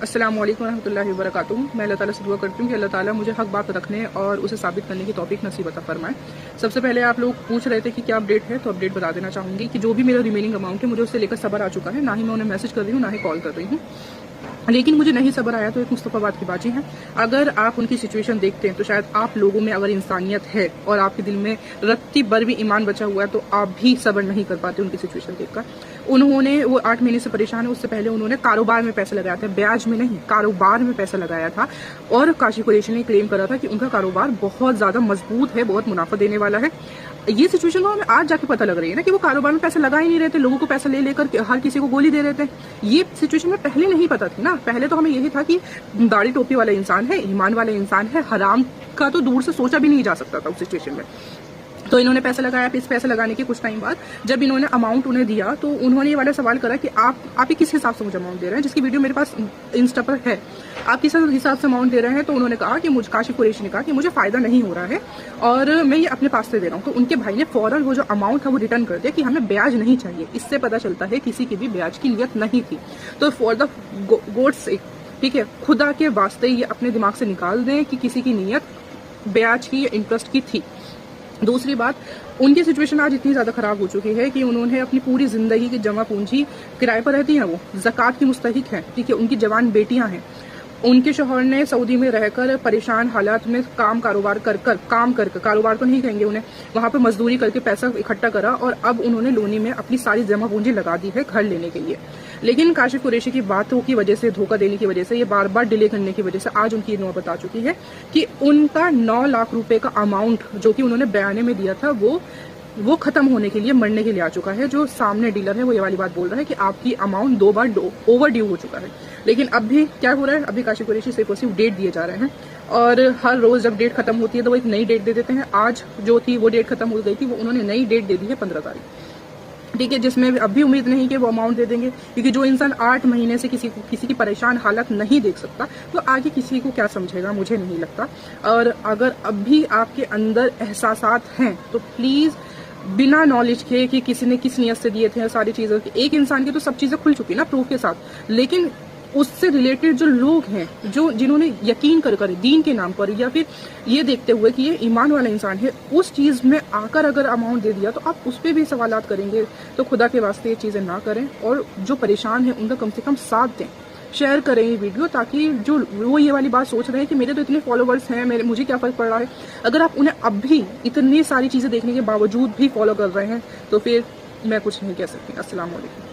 अस्सलाम वालेकुम रहमतुल्लाहि व बरकातुहू। मैं अल्लाह ताला से दुआ करती हूँ कि अल्लाह ताला मुझे हक बात रखने और उसे साबित करने की तौफीक नसीब अता फरमाए। सबसे पहले आप लोग पूछ रहे थे कि क्या अपडेट है, तो अपडेट बता देना चाहूँगी कि जो भी मेरा रिमेनिंग अमाउंट है मुझे उससे लेकर सबर आ चुका है। ना ही मैं उन्हें मैसेज कर रही हूँ, ना ही कॉल कर रही हूँ। लेकिन मुझे नहीं सबर आया तो एक मुस्तफ़ाबाद की बाजी है। अगर आप उनकी सिचुएशन देखते हैं तो शायद आप लोगों में अगर इंसानियत है और आपके दिल में रत्ती भर भी ईमान बचा हुआ है तो आप भी सबर नहीं कर पाते उनकी सिचुएशन देखकर। उन्होंने वो 8 महीने से परेशान है। उससे पहले उन्होंने कारोबार में पैसा लगाया था, ब्याज में नहीं, कारोबार में पैसा लगाया था। और काशी कुरैशी ने क्लेम करा था कि उनका कारोबार बहुत ज्यादा मजबूत है, बहुत मुनाफा देने वाला है। ये सिचुएशन तो हमें आज जाके पता लग रही है ना कि वो कारोबार में पैसा लगा ही नहीं रहे थे, लोगों को पैसा ले लेकर हर किसी को गोली दे रहे थे। ये सिचुएशन में पहले नहीं पता थी ना। पहले तो हमें यही था कि दाढ़ी टोपी वाला इंसान है, ईमान वाला इंसान है, हराम का तो दूर से सोचा भी नहीं जा सकता था उस सिचुएशन में। तो इन्होंने पैसा लगाया। इस पैसा लगाने के कुछ टाइम बाद जब इन्होंने अमाउंट उन्हें दिया तो उन्होंने ये वाला सवाल करा कि आप ही किस हिसाब से मुझे अमाउंट दे रहे हैं, जिसकी वीडियो मेरे पास इंस्टा पर है। आप किस हिसाब से अमाउंट दे रहे हैं? तो उन्होंने कहा कि मुझे, काशी कुरैशी ने कहा कि मुझे फायदा नहीं हो रहा है और मैं ये अपने पास से दे रहा हूँ। तो उनके भाई ने फौरन वो जो अमाउंट था वो रिटर्न कर दिया कि हमें ब्याज नहीं चाहिए। इससे पता चलता है किसी की भी ब्याज की नियत नहीं थी। तो फॉर द गॉड सेक, ठीक है, खुदा के वास्ते ये अपने दिमाग से निकाल दें कि किसी की नियत ब्याज की या इंटरेस्ट की थी। दूसरी बात, उनकी सिचुएशन आज इतनी ज्यादा खराब हो चुकी है कि उन्होंने अपनी पूरी जिंदगी की जमा पूंजी, किराए पर रहती हैं वो, ज़कात की मुस्तहिक हैं, ठीक है, उनकी जवान बेटियां हैं। उनके शौहर ने सऊदी में रहकर परेशान हालात में कारोबार कर कारोबार तो नहीं कहेंगे उन्हें, वहां पर मजदूरी करके पैसा इकट्ठा करा और अब उन्होंने लोनी में अपनी सारी जमा पूंजी लगा दी है घर लेने के लिए। लेकिन काशी कुरैशी की बातों की वजह से, धोखा देने की वजह से, ये बार बार डिले करने की वजह से आज उनकी नौबत आ चुकी है कि उनका 9 लाख रुपए का अमाउंट जो कि उन्होंने बयाने में दिया था वो खत्म होने के लिए, मरने के लिए आ चुका है। जो सामने डीलर है वो ये वाली बात बोल रहा है कि आपकी अमाउंट 2 बार ओवर ड्यू हो चुका है। लेकिन अब भी क्या हो रहा है, अभी काशी कुरैशी से सिर्फ डेट दिए जा रहे हैं और हर रोज जब डेट खत्म होती है तो वो एक नई डेट दे देते हैं। आज जो थी वो डेट खत्म हो गई थी, वो उन्होंने नई डेट दे दी है 15 तारीख, ठीक है, जिसमें अब भी उम्मीद नहीं कि वो अमाउंट दे देंगे। क्योंकि जो इंसान 8 महीने से किसी की परेशान हालत नहीं देख सकता तो आगे किसी को क्या समझेगा, मुझे नहीं लगता। और अगर अब भी आपके अंदर एहसासात हैं तो प्लीज बिना नॉलेज के कि किसी ने किस नियत से दिए थे सारी चीजें, एक इंसान की तो सब चीजें खुल चुकी ना प्रूफ के साथ, लेकिन उससे रिलेटेड जो लोग हैं, जो जिन्होंने यकीन कर दीन के नाम पर या फिर ये देखते हुए कि ये ईमान वाला इंसान है, उस चीज में आकर अगर अमाउंट दे दिया तो आप उस पर भी सवालात करेंगे। तो खुदा के वास्ते ये चीजें ना करें और जो परेशान है उनका कम से कम साथ दें, शेयर करें ये वीडियो, ताकि जो वो ये वाली बात सोच रहे हैं कि मेरे तो इतने फॉलोवर्स हैं, मुझे क्या फर्क पड़ रहा है, अगर आप उन्हें अब भी इतनी सारी चीजें देखने के बावजूद भी फॉलो कर रहे हैं तो फिर मैं कुछ नहीं कह सकती। अस्सलाम वालेकुम।